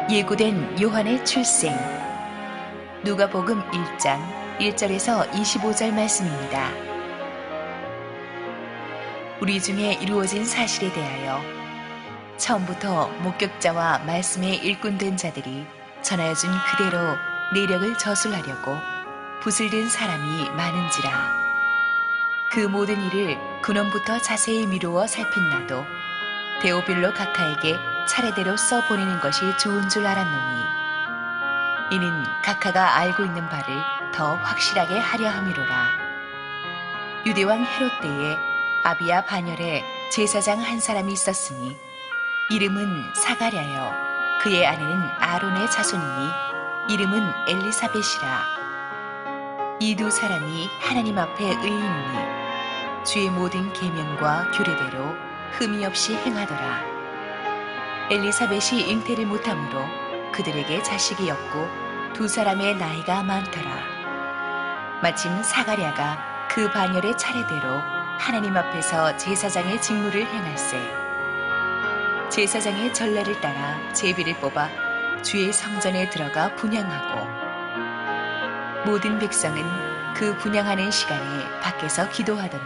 예고된 요한의 출생. 누가복음 1장 1절에서 25절 말씀입니다. 우리 중에 이루어진 사실에 대하여 처음부터 목격자와 말씀의 일꾼된 자들이 전하여준 그대로 내력을 저술하려고 붓을 든 사람이 많은지라. 그 모든 일을 근원부터 자세히 미루어 살핀 나도 데오빌로 각하에게 차례대로 써보내는 것이 좋은 줄 알았노니, 이는 각하가 알고 있는 바를 더 확실하게 하려 함이로라. 유대왕 헤롯 때에 아비야 반열에 제사장 한 사람이 있었으니 이름은 사가랴여, 그의 아내는 아론의 자손이니 이름은 엘리사벳이라. 이 두 사람이 하나님 앞에 의인이니 주의 모든 계명과 규례대로 흠이 없이 행하더라. 엘리사벳이 잉태를 못하므로 그들에게 자식이 없고 두 사람의 나이가 많더라. 마침 사가랴가 그 반열의 차례대로 하나님 앞에서 제사장의 직무를 행할세. 제사장의 전례를 따라 제비를 뽑아 주의 성전에 들어가 분향하고, 모든 백성은 그 분향하는 시간에 밖에서 기도하더니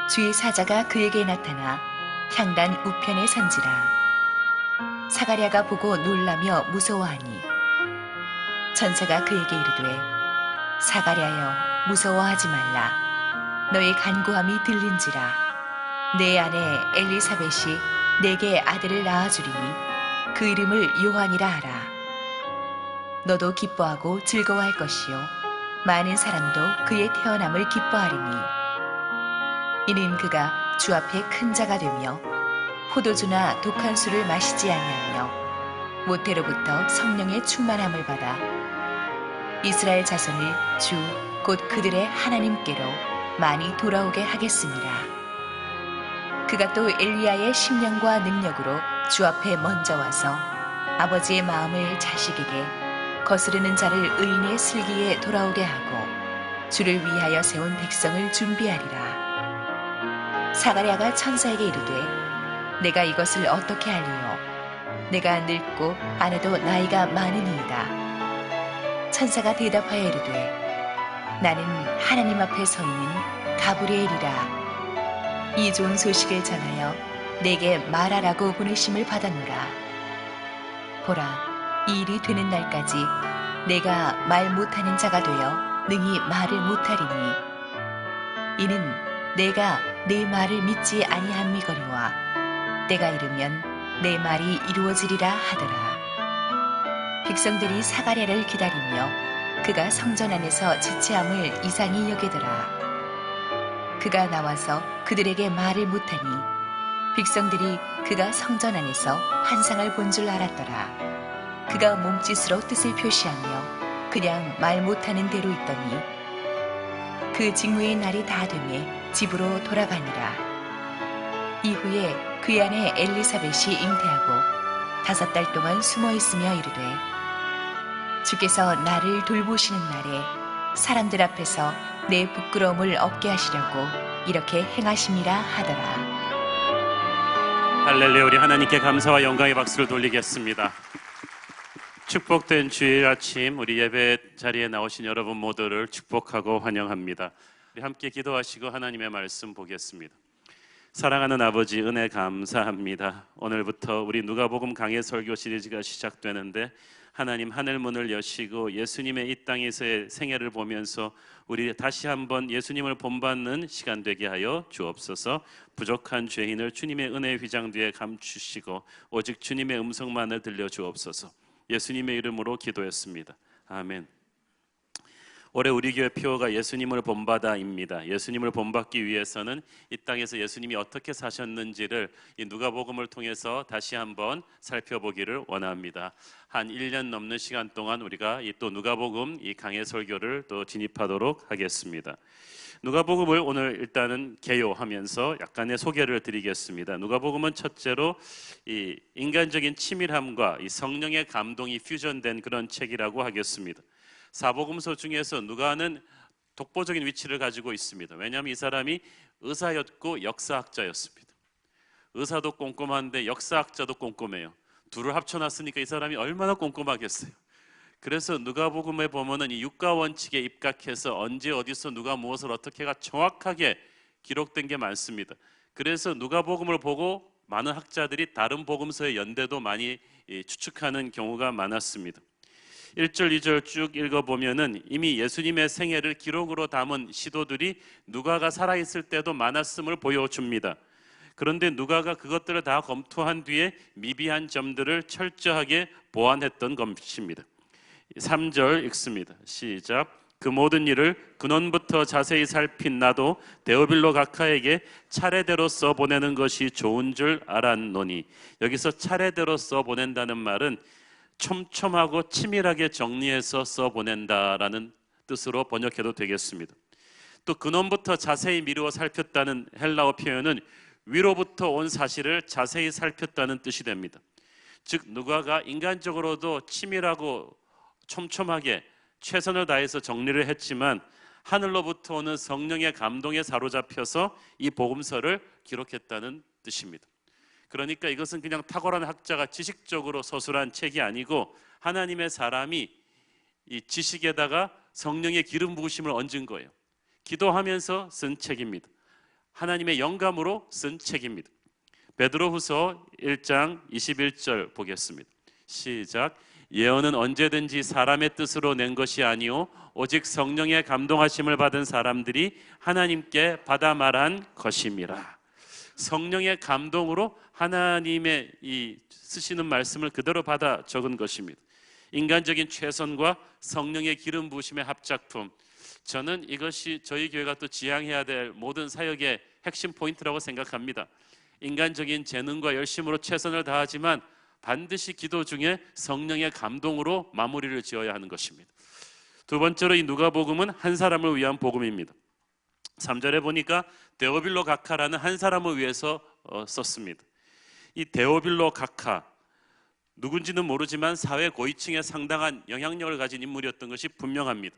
주의 사자가 그에게 나타나 향단 우편에 선지라. 사가랴가 보고 놀라며 무서워하니 천사가 그에게 이르되, 사가랴여 무서워하지 말라. 너의 간구함이 들린지라. 내 아내 엘리사벳이 내게 아들을 낳아주리니 그 이름을 요한이라 하라. 너도 기뻐하고 즐거워할 것이요 많은 사람도 그의 태어남을 기뻐하리니, 이는 그가 주 앞에 큰 자가 되며 포도주나 독한 술을 마시지 아니하며 모태로부터 성령의 충만함을 받아 이스라엘 자손을 주 곧 그들의 하나님께로 많이 돌아오게 하겠습니다. 그가 또 엘리야의 심령과 능력으로 주 앞에 먼저 와서 아버지의 마음을 자식에게, 거스르는 자를 의인의 슬기에 돌아오게 하고 주를 위하여 세운 백성을 준비하리라. 사가랴가 천사에게 이르되, 내가 이것을 어떻게 하리요? 내가 늙고 아내도 나이가 많으니이다. 천사가 대답하여 이르되, 나는 하나님 앞에 서 있는 가브리엘이라. 이 좋은 소식을 전하여 내게 말하라고 보내심을 받았노라. 보라, 이 일이 되는 날까지 내가 말 못하는 자가 되어 능히 말을 못하리니, 이는 내가 내 말을 믿지 아니함이거니와 때가 이르면 내 말이 이루어지리라 하더라. 백성들이 사가랴를 기다리며 그가 성전 안에서 지체함을 이상히 여기더라. 그가 나와서 그들에게 말을 못하니 백성들이 그가 성전 안에서 환상을 본 줄 알았더라. 그가 몸짓으로 뜻을 표시하며 그냥 말 못하는 대로 있더니 그 직무의 날이 다 되매 집으로 돌아가니라. 이후에 그의 아내 엘리사벳이 잉태하고 5달 동안 숨어 있으며 이르되, 주께서 나를 돌보시는 날에 사람들 앞에서 내 부끄러움을 없게 하시려고 이렇게 행하심이라 하더라. 할렐루야. 우리 하나님께 감사와 영광의 박수를 돌리겠습니다. 축복된 주일 아침, 우리 예배 자리에 나오신 여러분 모두를 축복하고 환영합니다. 우리 함께 기도하시고 하나님의 말씀 보겠습니다. 사랑하는 아버지, 은혜 감사합니다. 오늘부터 우리 누가복음 강해 설교 시리즈가 시작되는데, 하나님 하늘 문을 여시고 예수님의 이 땅에서의 생애를 보면서 우리 다시 한번 예수님을 본받는 시간 되게 하여 주옵소서. 부족한 죄인을 주님의 은혜의 휘장 뒤에 감추시고 오직 주님의 음성만을 들려주옵소서. 예수님의 이름으로 기도했습니다. 아멘. 올해 우리 교회 표어가 예수님을 본받아입니다. 예수님을 본받기 위해서는 이 땅에서 예수님이 어떻게 사셨는지를 이 누가복음을 통해서 다시 한번 살펴보기를 원합니다. 한 1년 넘는 시간 동안 우리가 이 또 누가복음 이 강해 설교를 또 진입하도록 하겠습니다. 누가복음을 오늘 일단은 개요하면서 약간의 소개를 드리겠습니다. 누가복음은 첫째로 이 인간적인 치밀함과 이 성령의 감동이 퓨전된 그런 책이라고 하겠습니다. 사복음서 중에서 누가는 독보적인 위치를 가지고 있습니다. 왜냐하면 이 사람이 의사였고 역사학자였습니다. 의사도 꼼꼼한데 역사학자도 꼼꼼해요. 둘을 합쳐놨으니까 이 사람이 얼마나 꼼꼼하겠어요. 그래서 누가복음에 보면은 이 육가 원칙에 입각해서 언제 어디서 누가 무엇을 어떻게가 정확하게 기록된 게 많습니다. 그래서 누가복음을 보고 많은 학자들이 다른 복음서의 연대도 많이 추측하는 경우가 많았습니다. 1절, 2절 쭉 읽어보면은 이미 예수님의 생애를 기록으로 담은 시도들이 누가가 살아있을 때도 많았음을 보여줍니다. 그런데 누가가 그것들을 다 검토한 뒤에 미비한 점들을 철저하게 보완했던 것입니다. 3절 읽습니다. 시작. 그 모든 일을 근원부터 자세히 살핀 나도 데오빌로 각하에게 차례대로 써보내는 것이 좋은 줄 알았노니, 여기서 차례대로 써보낸다는 말은 촘촘하고 치밀하게 정리해서 써보낸다라는 뜻으로 번역해도 되겠습니다. 또 근원부터 자세히 미루어 살폈다는 헬라어 표현은 위로부터 온 사실을 자세히 살폈다는 뜻이 됩니다. 즉 누가가 인간적으로도 치밀하고 촘촘하게 최선을 다해서 정리를 했지만 하늘로부터 오는 성령의 감동에 사로잡혀서 이 복음서를 기록했다는 뜻입니다. 그러니까 이것은 그냥 탁월한 학자가 지식적으로 서술한 책이 아니고 하나님의 사람이 이 지식에다가 성령의 기름 부으심을 얹은 거예요. 기도하면서 쓴 책입니다. 하나님의 영감으로 쓴 책입니다. 베드로후서 1장 21절 보겠습니다. 시작. 예언은 언제든지 사람의 뜻으로 낸 것이 아니요 오직 성령의 감동하심을 받은 사람들이 하나님께 받아 말한 것임이라. 성령의 감동으로 하나님의 이 쓰시는 말씀을 그대로 받아 적은 것입니다. 인간적인 최선과 성령의 기름 부으심의 합작품. 저는 이것이 저희 교회가 또 지향해야 될 모든 사역의 핵심 포인트라고 생각합니다. 인간적인 재능과 열심으로 최선을 다하지만 반드시 기도 중에 성령의 감동으로 마무리를 지어야 하는 것입니다. 두 번째로 이 누가복음은 한 사람을 위한 복음입니다. 3절에 보니까 데오빌로 각하라는 한 사람을 위해서 썼습니다. 이 데오빌로 각하, 누군지는 모르지만 사회 고위층에 상당한 영향력을 가진 인물이었던 것이 분명합니다.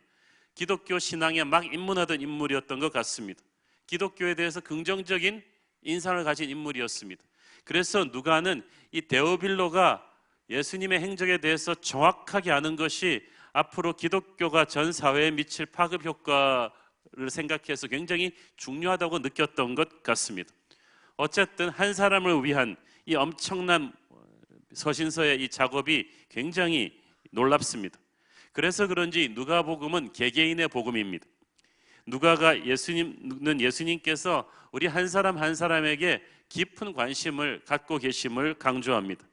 기독교 신앙에 막 입문하던 인물이었던 것 같습니다. 기독교에 대해서 긍정적인 인상을 가진 인물이었습니다. 그래서 누가는 이 데오빌로가 예수님의 행적에 대해서 정확하게 아는 것이 앞으로 기독교가 전 사회에 미칠 파급 효과를 생각해서 굉장히 중요하다고 느꼈던 것 같습니다. 어쨌든 한 사람을 위한 이 엄청난 서신서의 이 작업이 굉장히 놀랍습니다. 그래서 그런지 누가복음은 개개인의 복음입니다. 누가가 예수님께서 우리 한 사람 한 사람에게 깊은 관심을 갖고 계심을 강조합니다.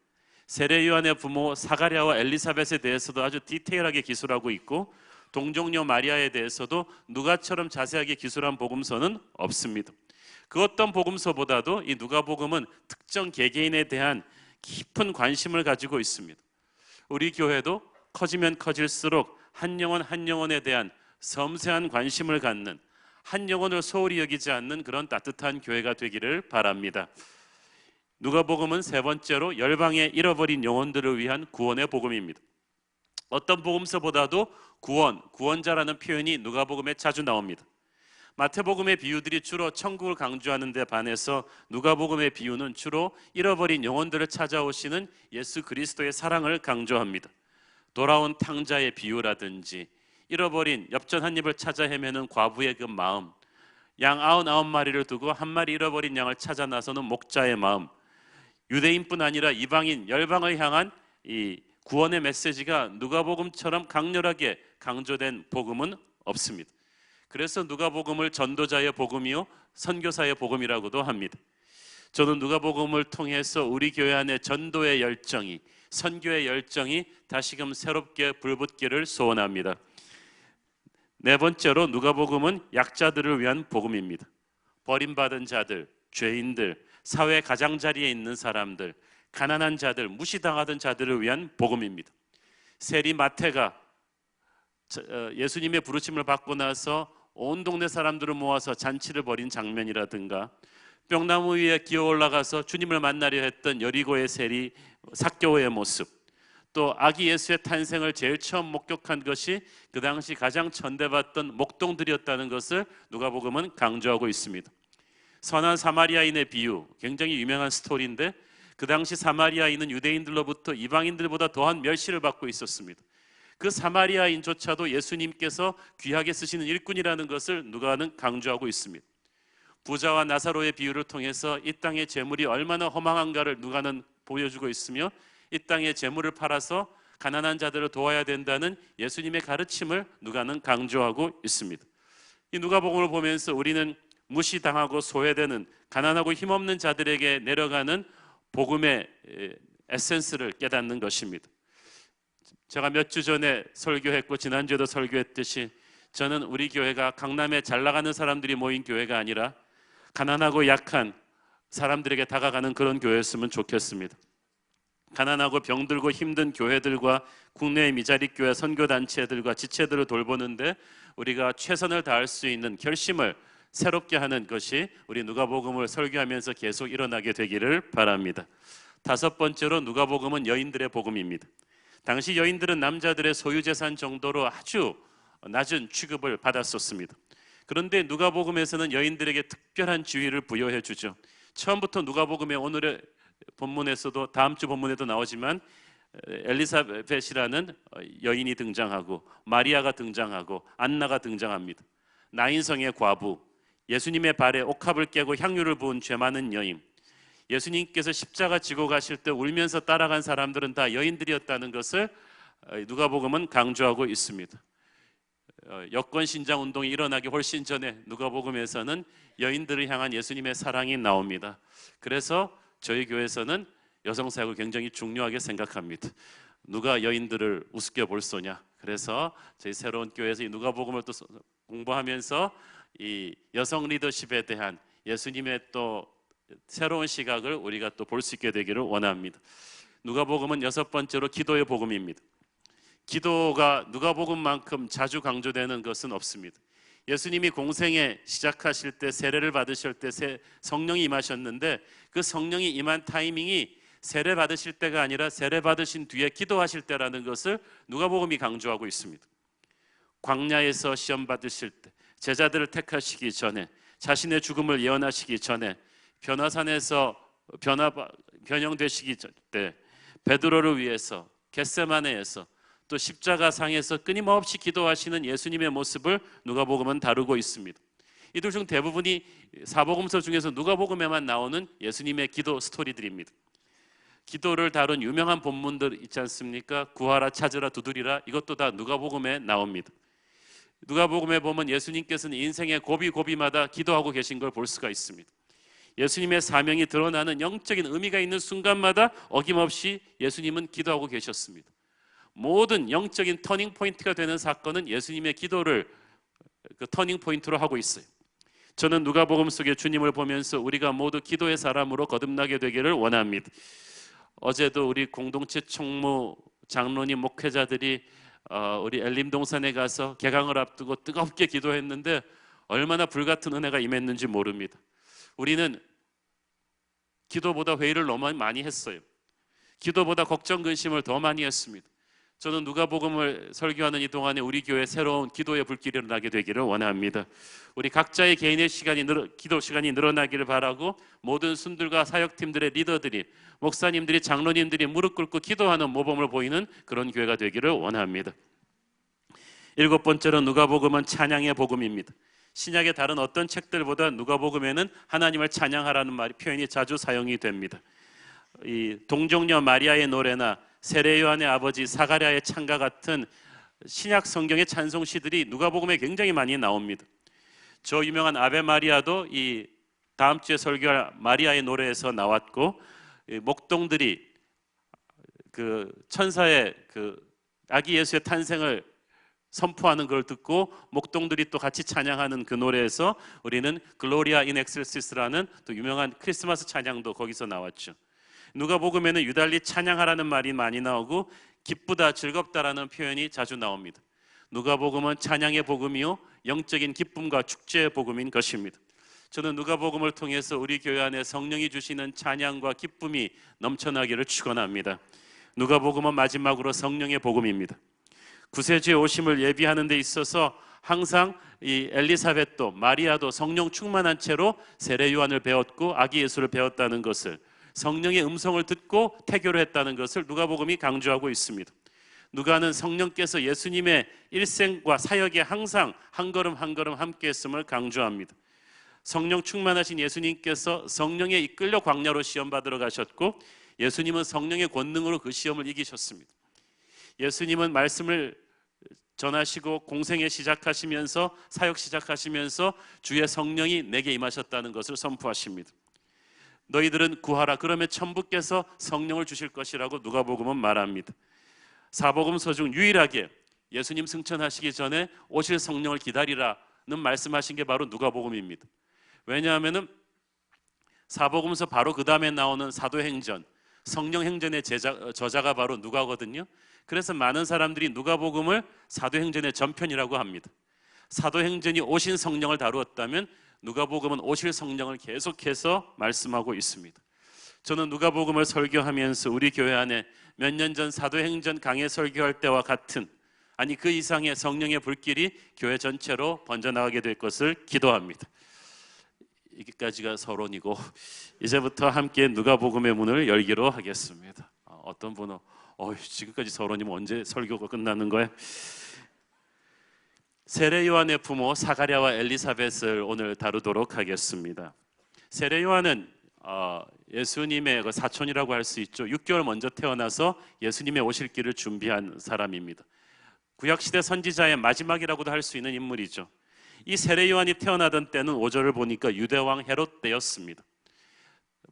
세례 요한의 부모 사가랴와 엘리사벳에 대해서도 아주 디테일하게 기술하고 있고 동정녀 마리아에 대해서도 누가처럼 자세하게 기술한 복음서는 없습니다. 그 어떤 복음서보다도 이 누가복음은 특정 개개인에 대한 깊은 관심을 가지고 있습니다. 우리 교회도 커지면 커질수록 한 영혼 한 영혼에 대한 섬세한 관심을 갖는, 한 영혼을 소홀히 여기지 않는 그런 따뜻한 교회가 되기를 바랍니다. 누가복음은 세 번째로 열방의 잃어버린 영혼들을 위한 구원의 복음입니다. 어떤 복음서보다도 구원자라는 표현이 누가복음에 자주 나옵니다. 마태복음의 비유들이 주로 천국을 강조하는 데 반해서 누가복음의 비유는 주로 잃어버린 영혼들을 찾아오시는 예수 그리스도의 사랑을 강조합니다. 돌아온 탕자의 비유라든지 잃어버린 엽전 한 입을 찾아 헤매는 과부의 그 마음, 양 99마리를 두고 한 마리 잃어버린 양을 찾아 나서는 목자의 마음, 유대인뿐 아니라 이방인 열방을 향한 이 구원의 메시지가 누가복음처럼 강렬하게 강조된 복음은 없습니다. 그래서 누가복음을 전도자의 복음이요 선교사의 복음이라고도 합니다. 저는 누가복음을 통해서 우리 교회 안에 전도의 열정이, 선교의 열정이 다시금 새롭게 불붙기를 소원합니다. 네 번째로 누가복음은 약자들을 위한 복음입니다. 버림받은 자들, 죄인들, 사회 가장자리에 있는 사람들, 가난한 자들, 무시당하던 자들을 위한 복음입니다. 세리 마태가 예수님의 부르심을 받고 나서 온 동네 사람들을 모아서 잔치를 벌인 장면이라든가, 뿅나무 위에 기어 올라가서 주님을 만나려 했던 여리고의 세리 삭개오의 모습, 또 아기 예수의 탄생을 제일 처음 목격한 것이 그 당시 가장 천대받던 목동들이었다는 것을 누가복음은 강조하고 있습니다. 선한 사마리아인의 비유, 굉장히 유명한 스토리인데 그 당시 사마리아인은 유대인들로부터 이방인들보다 더한 멸시를 받고 있었습니다. 그 사마리아인조차도 예수님께서 귀하게 쓰시는 일꾼이라는 것을 누가는 강조하고 있습니다. 부자와 나사로의 비유를 통해서 이 땅의 재물이 얼마나 허망한가를 누가는 보여주고 있으며, 이 땅의 재물을 팔아서 가난한 자들을 도와야 된다는 예수님의 가르침을 누가는 강조하고 있습니다. 이 누가복음을 보면서 우리는 무시당하고 소외되는 가난하고 힘없는 자들에게 내려가는 복음의 에센스를 깨닫는 것입니다. 제가 몇 주 전에 설교했고 지난주에도 설교했듯이, 저는 우리 교회가 강남에 잘 나가는 사람들이 모인 교회가 아니라 가난하고 약한 사람들에게 다가가는 그런 교회였으면 좋겠습니다. 가난하고 병들고 힘든 교회들과 국내의 미자립 교회 선교단체들과 지체들을 돌보는데 우리가 최선을 다할 수 있는 결심을 새롭게 하는 것이 우리 누가복음을 설교하면서 계속 일어나게 되기를 바랍니다. 다섯 번째로, 누가복음은 여인들의 복음입니다. 당시 여인들은 남자들의 소유재산 정도로 아주 낮은 취급을 받았었습니다. 그런데 누가복음에서는 여인들에게 특별한 지위를 부여해 주죠. 처음부터 누가복음의 오늘의 본문에서도, 다음 주 본문에도 나오지만 엘리사벳이라는 여인이 등장하고 마리아가 등장하고 안나가 등장합니다. 나인성의 과부, 예수님의 발에 옥합을 깨고 향유를 부은 죄 많은 여인, 예수님께서 십자가 지고 가실 때 울면서 따라간 사람들은 다 여인들이었다는 것을 누가복음은 강조하고 있습니다. 여권 신장 운동이 일어나기 훨씬 전에 누가복음에서는 여인들을 향한 예수님의 사랑이 나옵니다. 그래서 저희 교회에서는 여성 사역을 굉장히 중요하게 생각합니다. 누가 여인들을 우습게 볼 소냐. 그래서 저희 새로운 교회에서 이 누가복음을 또 공부하면서 이 여성 리더십에 대한 예수님의 또 새로운 시각을 우리가 또 볼 수 있게 되기를 원합니다. 누가복음은 여섯 번째로 기도의 복음입니다. 기도가 누가복음만큼 자주 강조되는 것은 없습니다. 예수님이 공생에 시작하실 때, 세례를 받으실 때 성령이 임하셨는데, 그 성령이 임한 타이밍이 세례 받으실 때가 아니라 세례 받으신 뒤에 기도하실 때라는 것을 누가복음이 강조하고 있습니다. 광야에서 시험 받으실 때, 제자들을 택하시기 전에, 자신의 죽음을 예언하시기 전에, 변화산에서 변형되시기 때, 베드로를 위해서 겟세마네에서, 또 십자가상에서 끊임없이 기도하시는 예수님의 모습을 누가복음은 다루고 있습니다. 이들 중 대부분이 사복음서 중에서 누가복음에만 나오는 예수님의 기도 스토리들입니다. 기도를 다룬 유명한 본문들 있지 않습니까? 구하라, 찾으라, 두드리라, 이것도 다 누가복음에 나옵니다. 누가복음에 보면 예수님께서는 인생의 고비고비마다 기도하고 계신 걸 볼 수가 있습니다. 예수님의 사명이 드러나는 영적인 의미가 있는 순간마다 어김없이 예수님은 기도하고 계셨습니다. 모든 영적인 터닝 포인트가 되는 사건은 예수님의 기도를 그 터닝 포인트로 하고 있어요. 저는 누가복음 속에 주님을 보면서 우리가 모두 기도의 사람으로 거듭나게 되기를 원합니다. 어제도 우리 공동체 총무, 장로님, 목회자들이 우리 엘림동산에 가서 개강을 앞두고 뜨겁게 기도했는데 얼마나 불같은 은혜가 임했는지 모릅니다. 우리는 기도보다 회의를 너무 많이 했어요. 기도보다 걱정, 근심을 더 많이 했습니다. 저는 누가복음을 설교하는 이 동안에 우리 교회 새로운 기도의 불길이 일어나게 되기를 원합니다. 우리 각자의 개인의 기도 시간이 늘어나기를 바라고, 모든 순들과 사역팀들의 리더들이, 목사님들이, 장로님들이 무릎 꿇고 기도하는 모범을 보이는 그런 교회가 되기를 원합니다. 일곱 번째로, 누가복음은 찬양의 복음입니다. 신약의 다른 어떤 책들보다 누가복음에는 하나님을 찬양하라는 표현이 자주 사용이 됩니다. 이 동정녀 마리아의 노래나 세례 요한의 아버지 사가랴의 창가 같은 신약 성경의 찬송시들이 누가복음에 굉장히 많이 나옵니다. 저 유명한 아베 마리아도 이 다음 주에 설교할 마리아의 노래에서 나왔고, 목동들이 그 천사의 그 아기 예수의 탄생을 선포하는 걸 듣고 목동들이 또 같이 찬양하는 그 노래에서 우리는 글로리아 인 엑셀시스라는 또 유명한 크리스마스 찬양도 거기서 나왔죠. 누가복음에는 유달리 찬양하라는 말이 많이 나오고 기쁘다, 즐겁다라는 표현이 자주 나옵니다. 누가복음은 찬양의 복음이요, 영적인 기쁨과 축제의 복음인 것입니다. 저는 누가복음을 통해서 우리 교회 안에 성령이 주시는 찬양과 기쁨이 넘쳐나기를 축원합니다. 누가복음은 마지막으로 성령의 복음입니다. 구세주의 오심을 예비하는 데 있어서 항상 이 엘리사벳도 마리아도 성령 충만한 채로 세례 요한을 배웠고 아기 예수를 배웠다는 것을, 성령의 음성을 듣고 태교를 했다는 것을 누가복음이 강조하고 있습니다. 누가는 성령께서 예수님의 일생과 사역에 항상 한 걸음 한 걸음 함께 했음을 강조합니다. 성령 충만하신 예수님께서 성령에 이끌려 광야로 시험 받으러 가셨고, 예수님은 성령의 권능으로 그 시험을 이기셨습니다. 예수님은 말씀을 전하시고 공생애 시작하시면서, 사역 시작하시면서 주의 성령이 내게 임하셨다는 것을 선포하십니다. 너희들은 구하라, 그러면 천부께서 성령을 주실 것이라고 누가복음은 말합니다. 사복음서 중 유일하게 예수님 승천하시기 전에 오실 성령을 기다리라는 말씀하신 게 바로 누가복음입니다. 왜냐하면 사복음서 바로 그 다음에 나오는 사도행전, 성령행전의 저자가 바로 누가거든요. 그래서 많은 사람들이 누가복음을 사도행전의 전편이라고 합니다. 사도행전이 오신 성령을 다루었다면 누가복음은 오실 성령을 계속해서 말씀하고 있습니다. 저는 누가복음을 설교하면서 우리 교회 안에 몇 년 전 사도행전 강해 설교할 때와 같은, 아니 그 이상의 성령의 불길이 교회 전체로 번져나가게 될 것을 기도합니다. 여기까지가 서론이고, 이제부터 함께 누가복음의 문을 열기로 하겠습니다. 어떤 분은 지금까지 서론이면 언제 설교가 끝나는 거야? 세례 요한의 부모 사가랴와 엘리사벳을 오늘 다루도록 하겠습니다. 세례 요한은 예수님의 그 사촌이라고 할 수 있죠. 6개월 먼저 태어나서 예수님의 오실 길을 준비한 사람입니다. 구약시대 선지자의 마지막이라고도 할 수 있는 인물이죠. 이 세례 요한이 태어나던 때는 5절을 보니까 유대왕 헤롯 때였습니다.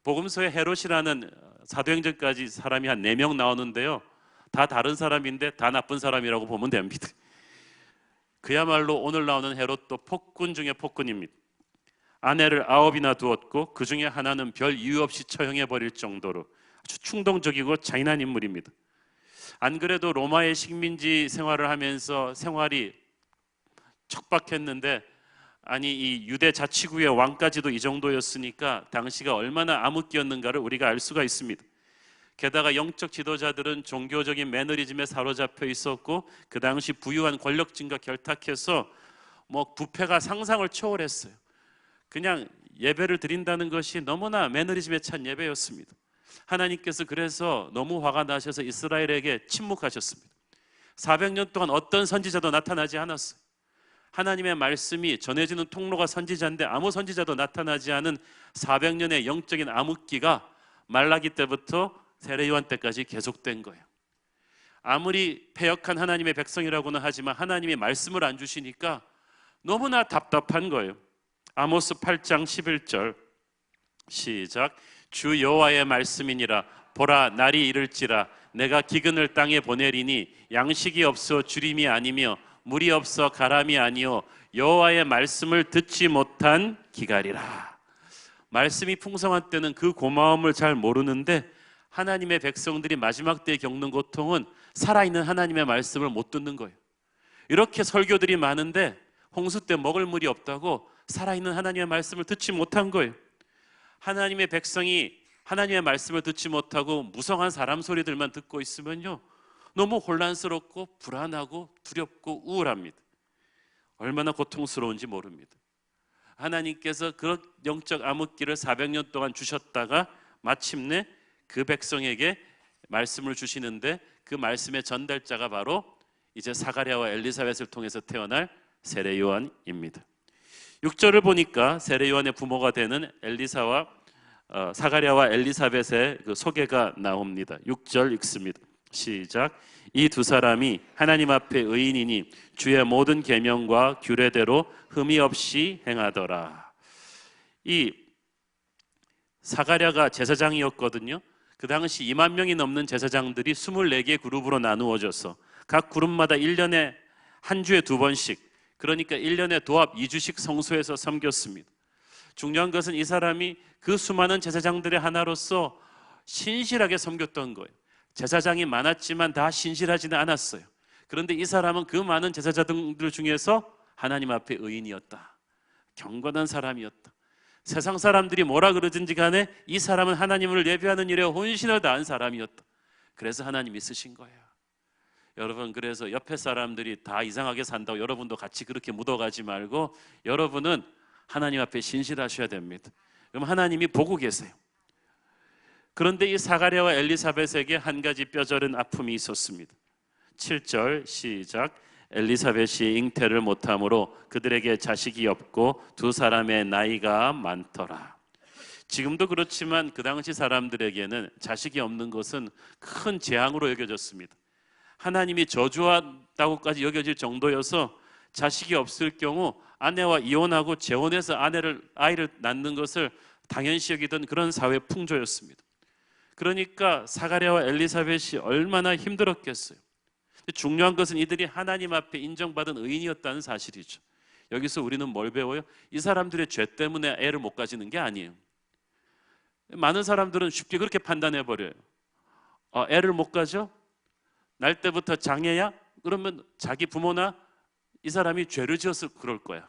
복음서에 헤롯이라는 사도행전까지 사람이 한 4명 나오는데요, 다 다른 사람인데 다 나쁜 사람이라고 보면 됩니다. 그야말로 오늘 나오는 헤롯도 폭군 중에 폭군입니다. 아내를 9이나 두었고 그 중에 하나는 별 이유 없이 처형해버릴 정도로 아주 충동적이고 잔인한 인물입니다. 안 그래도 로마의 식민지 생활을 하면서 생활이 척박했는데, 아니 이 유대 자치구의 왕까지도 이 정도였으니까 당시가 얼마나 암흑기였는가를 우리가 알 수가 있습니다. 게다가 영적 지도자들은 종교적인 매너리즘에 사로잡혀 있었고, 그 당시 부유한 권력층과 결탁해서 부패가 상상을 초월했어요. 그냥 예배를 드린다는 것이 너무나 매너리즘에 찬 예배였습니다. 하나님께서 그래서 너무 화가 나셔서 이스라엘에게 침묵하셨습니다. 400년 동안 어떤 선지자도 나타나지 않았어요. 하나님의 말씀이 전해지는 통로가 선지자인데 아무 선지자도 나타나지 않은 400년의 영적인 암흑기가 말라기 때부터 세례 요한 때까지 계속된 거예요. 아무리 패역한 하나님의 백성이라고는 하지만 하나님이 말씀을 안 주시니까 너무나 답답한 거예요. 아모스 8장 11절 시작. 주 여호와의 말씀이니라. 보라, 날이 이를지라. 내가 기근을 땅에 보내리니 양식이 없어 주림이 아니며 물이 없어 가람이 아니요 여호와의 말씀을 듣지 못한 기갈이라. 말씀이 풍성한 때는 그 고마움을 잘 모르는데, 하나님의 백성들이 마지막 때에 겪는 고통은 살아있는 하나님의 말씀을 못 듣는 거예요. 이렇게 설교들이 많은데 홍수 때 먹을 물이 없다고 살아있는 하나님의 말씀을 듣지 못한 거예요. 하나님의 백성이 하나님의 말씀을 듣지 못하고 무성한 사람 소리들만 듣고 있으면요, 너무 혼란스럽고 불안하고 두렵고 우울합니다. 얼마나 고통스러운지 모릅니다. 하나님께서 그 영적 암흑기를 400년 동안 주셨다가 마침내 그 백성에게 말씀을 주시는데, 그 말씀의 전달자가 바로 이제 사가랴와 엘리사벳을 통해서 태어날 세례 요한입니다. 6절을 보니까 세례 요한의 부모가 되는 사가랴와 엘리사벳의 그 소개가 나옵니다. 6절 읽습니다. 시작. 이 두 사람이 하나님 앞에 의인이니 주의 모든 계명과 규례대로 흠이 없이 행하더라. 이 사가랴가 제사장이었거든요. 그 당시 2만 명이 넘는 제사장들이 24개의 그룹으로 나누어져서 각 그룹마다 1년에 한 주에 2번씩, 그러니까 1년에 도합 2주씩 성소에서 섬겼습니다. 중요한 것은 이 사람이 그 수많은 제사장들의 하나로서 신실하게 섬겼던 거예요. 제사장이 많았지만 다 신실하지는 않았어요. 그런데 이 사람은 그 많은 제사장들 중에서 하나님 앞에 의인이었다. 경건한 사람이었다. 세상 사람들이 뭐라 그러든지 간에 이 사람은 하나님을 예배하는 일에 혼신을 다한 사람이었다. 그래서 하나님이 쓰신 거예요. 여러분, 그래서 옆에 사람들이 다 이상하게 산다고 여러분도 같이 그렇게 묻어가지 말고 여러분은 하나님 앞에 신실하셔야 됩니다. 그럼 하나님이 보고 계세요. 그런데 이 사가랴와 엘리사벳에게 한 가지 뼈저린 아픔이 있었습니다. 7절 시작. 엘리사벳이 잉태를 못함으로 그들에게 자식이 없고 두 사람의 나이가 많더라. 지금도 그렇지만 그 당시 사람들에게는 자식이 없는 것은 큰 재앙으로 여겨졌습니다. 하나님이 저주한다고까지 여겨질 정도여서 자식이 없을 경우 아내와 이혼하고 재혼해서 아이를 낳는 것을 당연시 여기던 그런 사회 풍조였습니다. 그러니까 사가랴와 엘리사벳이 얼마나 힘들었겠어요. 중요한 것은 이들이 하나님 앞에 인정받은 의인이었다는 사실이죠. 여기서 우리는 뭘 배워요? 이 사람들의 죄 때문에 애를 못 가지는 게 아니에요. 많은 사람들은 쉽게 그렇게 판단해 버려요. 애를 못 가져? 날 때부터 장애야? 그러면 자기 부모나 이 사람이 죄를 지어서 그럴 거야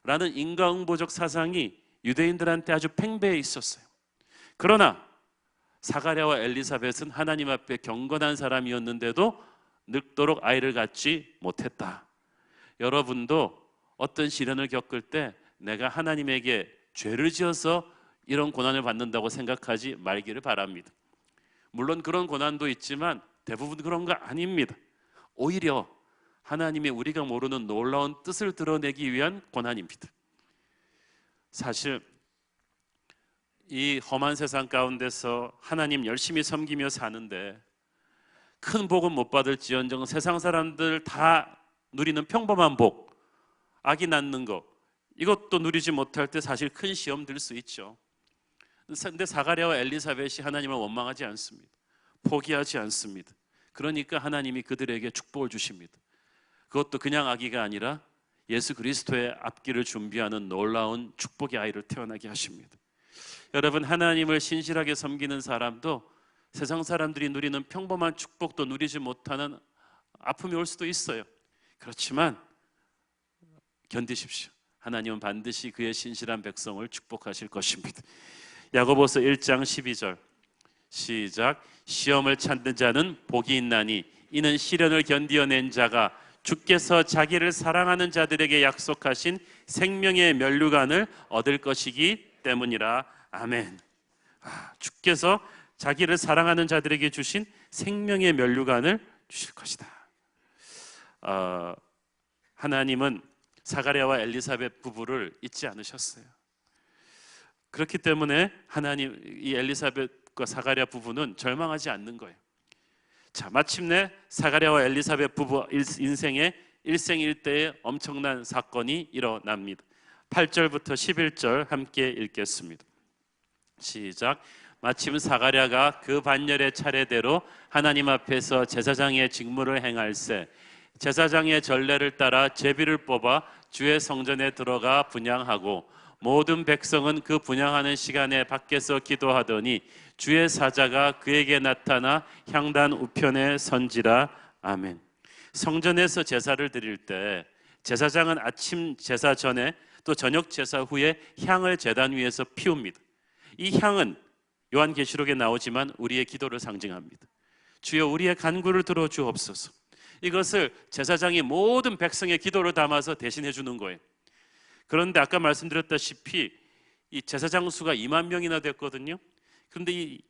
라는 인과응보적 사상이 유대인들한테 아주 팽배해 있었어요. 그러나 사가랴와 엘리사벳은 하나님 앞에 경건한 사람이었는데도 늙도록 아이를 갖지 못했다. 여러분도 어떤 시련을 겪을 때 내가 하나님에게 죄를 지어서 이런 고난을 받는다고 생각하지 말기를 바랍니다. 물론 그런 고난도 있지만 대부분 그런 거 아닙니다. 오히려 하나님의 우리가 모르는 놀라운 뜻을 드러내기 위한 고난입니다. 사실 이 험한 세상 가운데서 하나님 열심히 섬기며 사는데 큰 복은 못 받을지언정 세상 사람들 다 누리는 평범한 복, 아기 낳는 거, 이것도 누리지 못할 때 사실 큰 시험 들 수 있죠. 그런데 사가랴와 엘리사벳이 하나님을 원망하지 않습니다. 포기하지 않습니다. 그러니까 하나님이 그들에게 축복을 주십니다. 그것도 그냥 아기가 아니라 예수 그리스도의 앞길을 준비하는 놀라운 축복의 아이를 태어나게 하십니다. 여러분, 하나님을 신실하게 섬기는 사람도 세상 사람들이 누리는 평범한 축복도 누리지 못하는 아픔이 올 수도 있어요. 그렇지만 견디십시오. 하나님은 반드시 그의 신실한 백성을 축복하실 것입니다. 야고보서 1장 12절 시작. 시험을 찾는 자는 복이 있나니 이는 시련을 견디어낸 자가 주께서 자기를 사랑하는 자들에게 약속하신 생명의 면류관을 얻을 것이기 때문이라. 아멘. 주께서 자기를 사랑하는 자들에게 주신 생명의 면류관을 주실 것이다. 하나님은 사가랴와 엘리사벳 부부를 잊지 않으셨어요. 그렇기 때문에 하나님 이 엘리사벳과 사가랴 부부는 절망하지 않는 거예요. 자, 마침내 사가랴와 엘리사벳 부부 인생의 일생일대의 엄청난 사건이 일어납니다. 8절부터 11절 함께 읽겠습니다. 시작. 마침 사가랴가 그 반열의 차례대로 하나님 앞에서 제사장의 직무를 행할세 제사장의 전례를 따라 제비를 뽑아 주의 성전에 들어가 분향하고 모든 백성은 그 분향하는 시간에 밖에서 기도하더니 주의 사자가 그에게 나타나 향단 우편에 선지라. 아멘. 성전에서 제사를 드릴 때 제사장은 아침 제사 전에 또 저녁 제사 후에 향을 제단 위에서 피웁니다. 이 향은 요한계시록에 나오지만 우리의 기도를 상징합니다. 주여 우리의 간구를 들어주옵소서. 이것을 제사장이 모든 백성의 기도를 담아서 대신해 주는 거예요. 그런데 아까 말씀드렸다시피 이 제사장 수가 2만 명이나 됐거든요. 그런데 이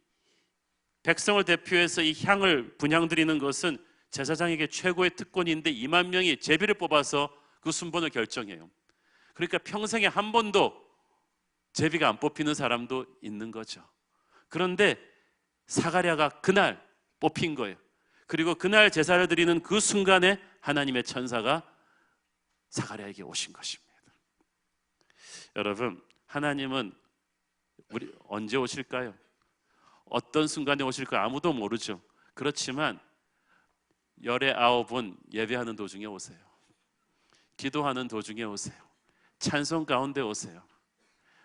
백성을 대표해서 이 향을 분향드리는 것은 제사장에게 최고의 특권인데 2만 명이 제비를 뽑아서 그 순번을 결정해요. 그러니까 평생에 한 번도 제비가 안 뽑히는 사람도 있는 거죠. 그런데 사가랴가 그날 뽑힌 거예요. 그리고 그날 제사를 드리는 그 순간에 하나님의 천사가 사가랴에게 오신 것입니다. 여러분, 하나님은 우리 언제 오실까요? 어떤 순간에 오실까 아무도 모르죠. 그렇지만 열의 9은 예배하는 도중에 오세요. 기도하는 도중에 오세요. 찬송 가운데 오세요.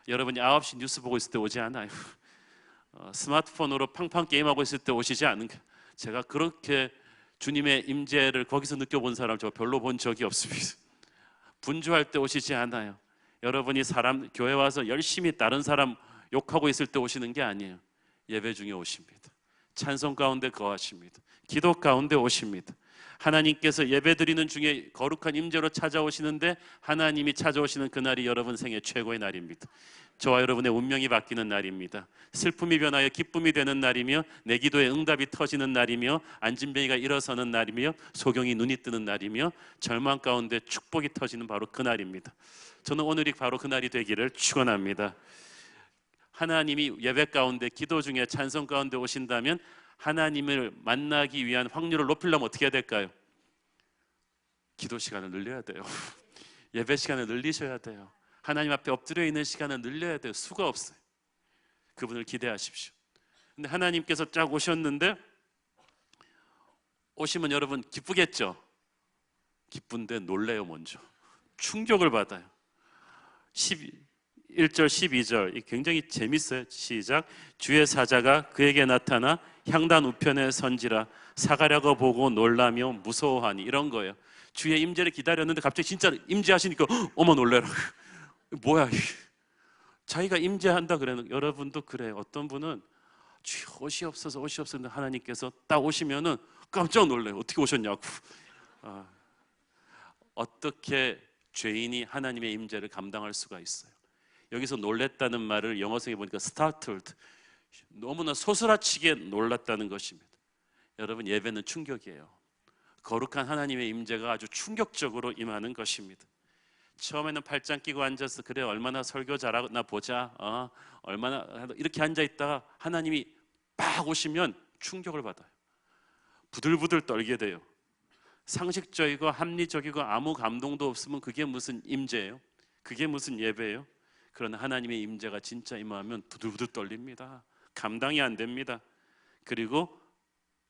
여러분이 9시 뉴스 보고 있을 때 오지 않아요. 스마트폰으로 팡팡 게임하고 있을 때 오시지 않은가. 제가 그렇게 주님의 임재를 거기서 느껴본 사람 저 별로 본 적이 없습니다. 분주할 때 오시지 않아요. 여러분이 교회 와서 열심히 다른 사람 욕하고 있을 때 오시는 게 아니에요. 예배 중에 오십니다. 찬송 가운데 거하십니다. 기도 가운데 오십니다. 하나님께서 예배드리는 중에 거룩한 임재로 찾아오시는데 하나님이 찾아오시는 그날이 여러분 생애 최고의 날입니다. 저와 여러분의 운명이 바뀌는 날입니다. 슬픔이 변하여 기쁨이 되는 날이며 내 기도의 응답이 터지는 날이며 안진뱅이가 일어서는 날이며 소경이 눈이 뜨는 날이며 절망 가운데 축복이 터지는 바로 그 날입니다. 저는 오늘이 바로 그 날이 되기를 축원합니다. 하나님이 예배 가운데 기도 중에 찬송 가운데 오신다면 하나님을 만나기 위한 확률을 높이려면 어떻게 해야 될까요? 기도 시간을 늘려야 돼요. 예배 시간을 늘리셔야 돼요. 하나님 앞에 엎드려 있는 시간을 늘려야 돼요. 수가 없어요. 그분을 기대하십시오. 근데 하나님께서 쫙 오셨는데 오시면 여러분 기쁘겠죠? 기쁜데 놀래요. 먼저 충격을 받아요. 1절 12절 굉장히 재밌어요. 시작. 주의 사자가 그에게 나타나 향단 우편에 선지라 사가랴가 보고 놀라며 무서워하니, 이런 거예요. 주의 임재를 기다렸는데 갑자기 진짜 임재하시니까 어머 놀래라. 뭐야, 자기가 임재한다 그래는. 여러분도 그래요. 어떤 분은 주여 옷이 없어서 옷이 없었는데 하나님께서 딱 오시면은 깜짝 놀래요. 어떻게 오셨냐고. 어떻게 죄인이 하나님의 임재를 감당할 수가 있어요? 여기서 놀랬다는 말을 영어성에 보니까 startled, 너무나 소스라치게 놀랐다는 것입니다. 여러분, 예배는 충격이에요. 거룩한 하나님의 임재가 아주 충격적으로 임하는 것입니다. 처음에는 팔짱 끼고 앉아서 그래 얼마나 설교 잘하나 보자, 얼마나 이렇게 앉아 있다가 하나님이 막 오시면 충격을 받아요. 부들부들 떨게 돼요. 상식적이고 합리적이고 아무 감동도 없으면 그게 무슨 임재예요? 그게 무슨 예배예요? 그러나 하나님의 임재가 진짜 임하면 부들부들 떨립니다. 감당이 안 됩니다. 그리고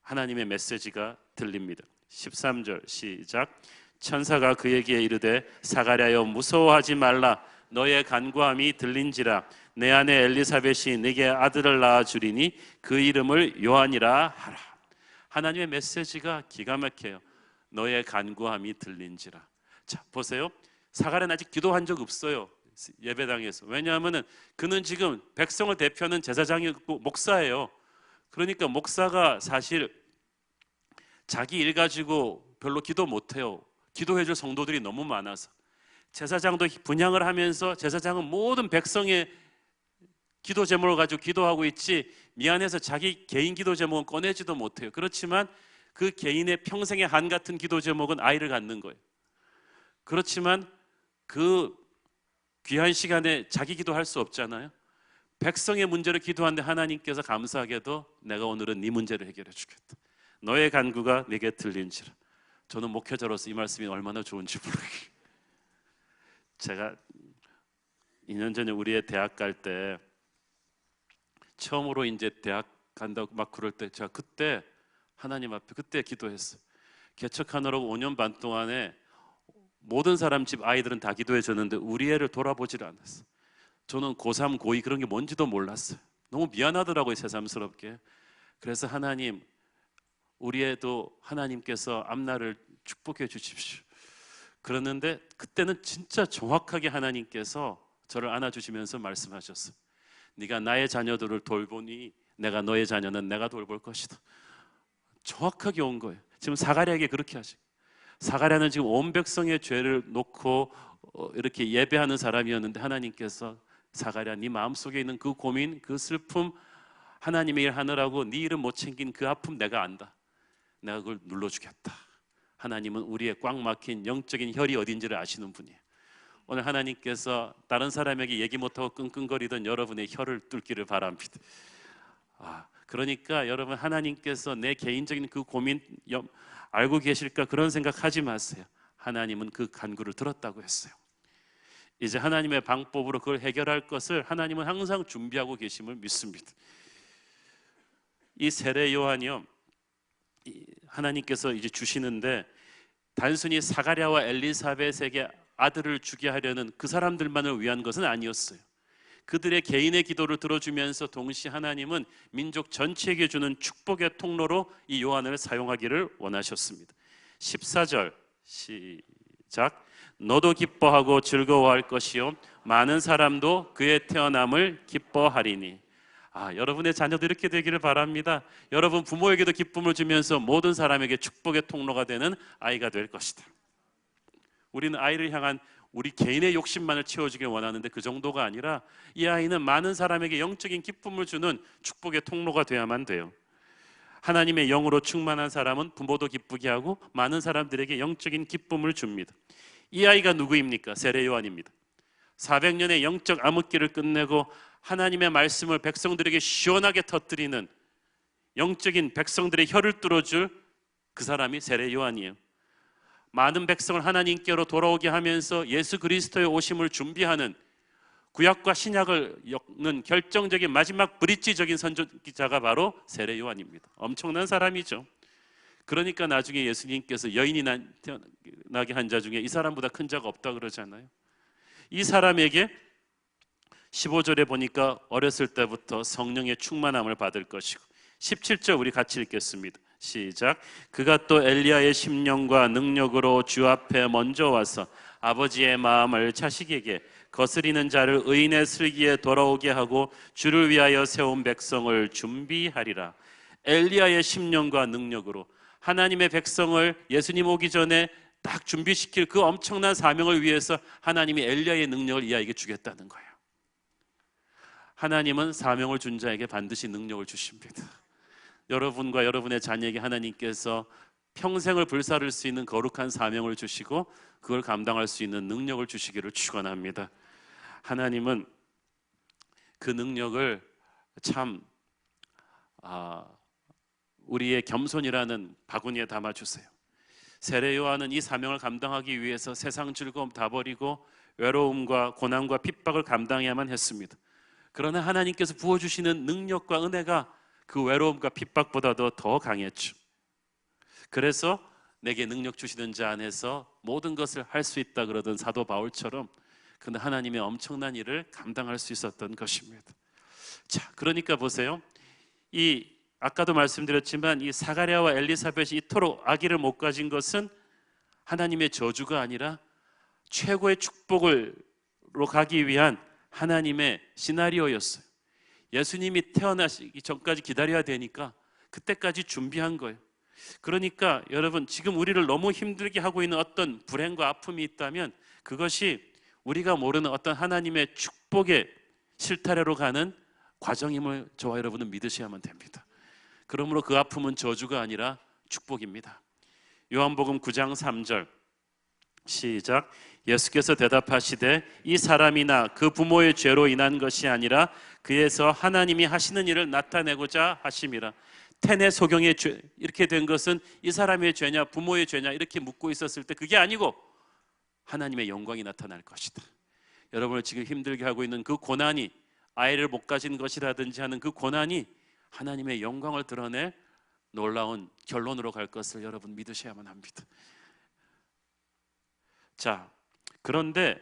하나님의 메시지가 들립니다. 13절 시작. 천사가 그에게 이르되 사가랴여 무서워하지 말라. 너의 간구함이 들린지라. 내 아내 엘리사벳이 네게 아들을 낳아 주리니 그 이름을 요한이라 하라. 하나님의 메시지가 기가 막혀요. 너의 간구함이 들린지라. 자, 보세요. 사가랴는 아직 기도한 적 없어요. 예배당에서. 왜냐하면 그는 지금 백성을 대표하는 제사장이고 목사예요. 그러니까 목사가 사실 자기 일 가지고 별로 기도 못해요. 기도해줄 성도들이 너무 많아서. 제사장도 분향을 하면서 제사장은 모든 백성의 기도 제목을 가지고 기도하고 있지 미안해서 자기 개인 기도 제목은 꺼내지도 못해요. 그렇지만 그 개인의 평생의 한 같은 기도 제목은 아이를 갖는 거예요. 그렇지만 그 귀한 시간에 자기 기도할 수 없잖아요. 백성의 문제를 기도하는데 하나님께서 감사하게도 내가 오늘은 네 문제를 해결해 주겠다. 너의 간구가 내게 들린지라. 저는 목회자로서 이 말씀이 얼마나 좋은지 모르겠어요. 제가 2년 전에 우리의 대학 갈 때 처음으로 이제 대학 간다고 막 그럴 때 제가 그때 하나님 앞에 그때 기도했어요. 개척하느라고 5년 반 동안에 모든 사람 집 아이들은 다 기도해 줬는데 우리 애를 돌아보질 않았어요. 저는 고3, 고2 그런 게 뭔지도 몰랐어요. 너무 미안하더라고요, 새삼스럽게. 그래서 하나님, 우리 애도 하나님께서 앞날을 축복해 주십시오. 그러는데 그때는 진짜 정확하게 하나님께서 저를 안아주시면서 말씀하셨어요. 네가 나의 자녀들을 돌보니 내가 너의 자녀는 내가 돌볼 것이다. 정확하게 온 거예요. 지금 사가랴에게 그렇게 하시고, 사가랴는 지금 온 백성의 죄를 놓고 이렇게 예배하는 사람이었는데 하나님께서 사가랴, 네 마음속에 있는 그 고민, 그 슬픔, 하나님의 일 하느라고 네 일을 못 챙긴 그 아픔 내가 안다. 내가 그걸 눌러주겠다. 하나님은 우리의 꽉 막힌 영적인 혈이 어딘지를 아시는 분이에요. 오늘 하나님께서 다른 사람에게 얘기 못하고 끙끙거리던 여러분의 혀를 뚫기를 바랍니다. 그러니까 여러분, 하나님께서 내 개인적인 그 고민 알고 계실까 그런 생각하지 마세요. 하나님은 그 간구를 들었다고 했어요. 이제 하나님의 방법으로 그걸 해결할 것을 하나님은 항상 준비하고 계심을 믿습니다. 이 세례 요한이요, 하나님께서 이제 주시는데 단순히 사가랴와 엘리사벳에게 아들을 주게 하려는 그 사람들만을 위한 것은 아니었어요. 그들의 개인의 기도를 들어주면서 동시에 하나님은 민족 전체에게 주는 축복의 통로로 이 요한을 사용하기를 원하셨습니다. 14절 시작. 너도 기뻐하고 즐거워할 것이요 많은 사람도 그의 태어남을 기뻐하리니. 여러분의 자녀도 이렇게 되기를 바랍니다. 여러분 부모에게도 기쁨을 주면서 모든 사람에게 축복의 통로가 되는 아이가 될 것이다. 우리는 아이를 향한 우리 개인의 욕심만을 채워주길 원하는데 그 정도가 아니라 이 아이는 많은 사람에게 영적인 기쁨을 주는 축복의 통로가 되어야만 돼요. 하나님의 영으로 충만한 사람은 부모도 기쁘게 하고 많은 사람들에게 영적인 기쁨을 줍니다. 이 아이가 누구입니까? 세례 요한입니다. 400년의 영적 암흑기를 끝내고 하나님의 말씀을 백성들에게 시원하게 터뜨리는 영적인 백성들의 혀를 뚫어줄 그 사람이 세례 요한이에요. 많은 백성을 하나님께로 돌아오게 하면서 예수 그리스도의 오심을 준비하는 구약과 신약을 엮는 결정적인 마지막 브릿지적인 선지자가 바로 세례 요한입니다. 엄청난 사람이죠. 그러니까 나중에 예수님께서 여인이 나게 한 자 중에 이 사람보다 큰 자가 없다 그러잖아요. 이 사람에게 15절에 보니까 어렸을 때부터 성령의 충만함을 받을 것이고 17절 우리 같이 읽겠습니다. 시작. 그가 또 엘리야의 심령과 능력으로 주 앞에 먼저 와서 아버지의 마음을 자식에게 거스리는 자를 의인의 슬기에 돌아오게 하고 주를 위하여 세운 백성을 준비하리라. 엘리야의 심령과 능력으로 하나님의 백성을 예수님 오기 전에 딱 준비시킬 그 엄청난 사명을 위해서 하나님이 엘리야의 능력을 이 아이에게 주겠다는 거예요. 하나님은 사명을 준 자에게 반드시 능력을 주십니다. 여러분과 여러분의 자녀에게 하나님께서 평생을 불사를 수 있는 거룩한 사명을 주시고 그걸 감당할 수 있는 능력을 주시기를 축원합니다. 하나님은 그 능력을 참 우리의 겸손이라는 바구니에 담아주세요. 세례 요한은 이 사명을 감당하기 위해서 세상 즐거움 다 버리고 외로움과 고난과 핍박을 감당해야만 했습니다. 그러나 하나님께서 부어주시는 능력과 은혜가 그 외로움과 핍박보다도 더 강했죠. 그래서 내게 능력 주시는 자 안에서 모든 것을 할 수 있다 그러던 사도 바울처럼 근데 하나님의 엄청난 일을 감당할 수 있었던 것입니다. 자, 그러니까 보세요. 아까도 말씀드렸지만 이 사가랴와 엘리사벳이 이토록 아기를 못 가진 것은 하나님의 저주가 아니라 최고의 축복으로 가기 위한 하나님의 시나리오였어요. 예수님이 태어나시기 전까지 기다려야 되니까 그때까지 준비한 거예요. 그러니까 여러분 지금 우리를 너무 힘들게 하고 있는 어떤 불행과 아픔이 있다면 그것이 우리가 모르는 어떤 하나님의 축복의 실타래로 가는 과정임을 저와 여러분은 믿으셔야만 됩니다. 그러므로 그 아픔은 저주가 아니라 축복입니다. 요한복음 9장 3절 시작. 예수께서 대답하시되 이 사람이나 그 부모의 죄로 인한 것이 아니라 그에서 하나님이 하시는 일을 나타내고자 하심이라. 텐의 소경의 죄 이렇게 된 것은 이 사람의 죄냐 부모의 죄냐 이렇게 묻고 있었을 때 그게 아니고 하나님의 영광이 나타날 것이다. 여러분을 지금 힘들게 하고 있는 그 고난이 아이를 못 가진 것이라든지 하는 그 고난이 하나님의 영광을 드러낼 놀라운 결론으로 갈 것을 여러분 믿으셔야만 합니다. 자, 그런데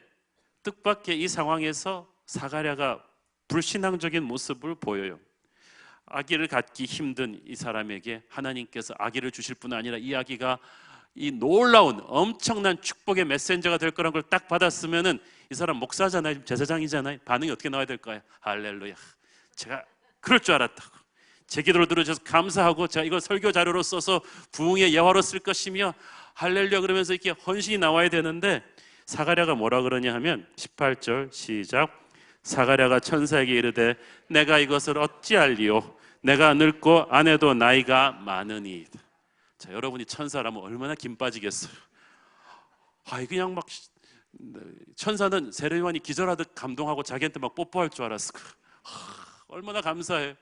뜻밖의 이 상황에서 사가랴가 불신앙적인 모습을 보여요. 아기를 갖기 힘든 이 사람에게 하나님께서 아기를 주실 뿐 아니라 이 아기가 이 놀라운 엄청난 축복의 메신저가 될 거란 걸 딱 받았으면은 이 사람 목사잖아요, 제사장이잖아요. 반응이 어떻게 나와야 될까요? 할렐루야, 제가 그럴 줄 알았다고, 제 기도를 들어주셔서 감사하고 제가 이걸 설교 자료로 써서 부흥의 예화로 쓸 것이며 할렐루야 그러면서 이렇게 헌신이 나와야 되는데 사가랴가 뭐라 그러냐 하면 18절 시작. 사가랴가 천사에게 이르되 내가 이것을 어찌알리오 내가 늙고 아내도 나이가 많으니. 자, 여러분이 천사라면 얼마나 김 빠지겠어요. 그냥 막 천사는 세례 요한이 기절하듯 감동하고 자기한테 막 뽀뽀할 줄 알았어. 얼마나 감사해.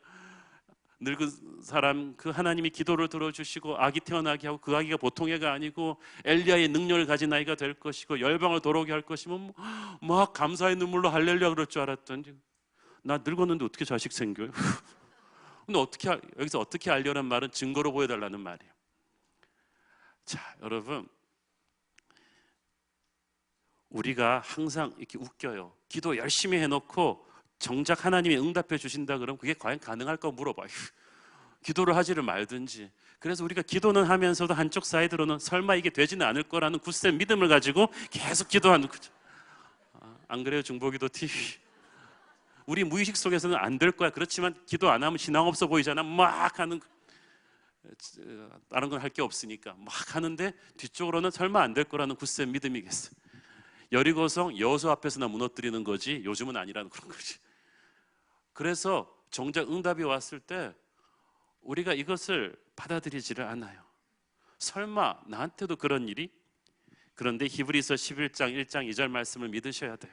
늙은 사람 그 하나님이 기도를 들어주시고 아기 태어나게 하고 그 아기가 보통 애가 아니고 엘리야의 능력을 가진 아이가 될 것이고 열방을 돌아오게 할 것이면 막 감사의 눈물로 할렐루야 그럴 줄 알았더니 나 늙었는데 어떻게 자식 생겨요? 근데 여기서 어떻게 알려는 말은 증거로 보여달라는 말이에요. 자, 여러분 우리가 항상 이렇게 웃겨요. 기도 열심히 해놓고 정작 하나님이 응답해 주신다 그러면 그게 과연 가능할까 물어봐요. 기도를 하지를 말든지. 그래서 우리가 기도는 하면서도 한쪽 사이드로는 설마 이게 되지는 않을 거라는 굳센 믿음을 가지고 계속 기도하는 거죠. 안 그래요? 중보기도 TV 우리 무의식 속에서는 안 될 거야. 그렇지만 기도 안 하면 신앙 없어 보이잖아. 막 하는, 다른 건 할 게 없으니까 막 하는데 뒤쪽으로는 설마 안 될 거라는 굳센 믿음이겠어. 여리고성 여호수아 앞에서나 무너뜨리는 거지 요즘은 아니라는 그런 거지. 그래서 정작 응답이 왔을 때 우리가 이것을 받아들이지를 않아요. 설마 나한테도 그런 일이? 그런데 히브리서 11장 1장 2절 말씀을 믿으셔야 돼요.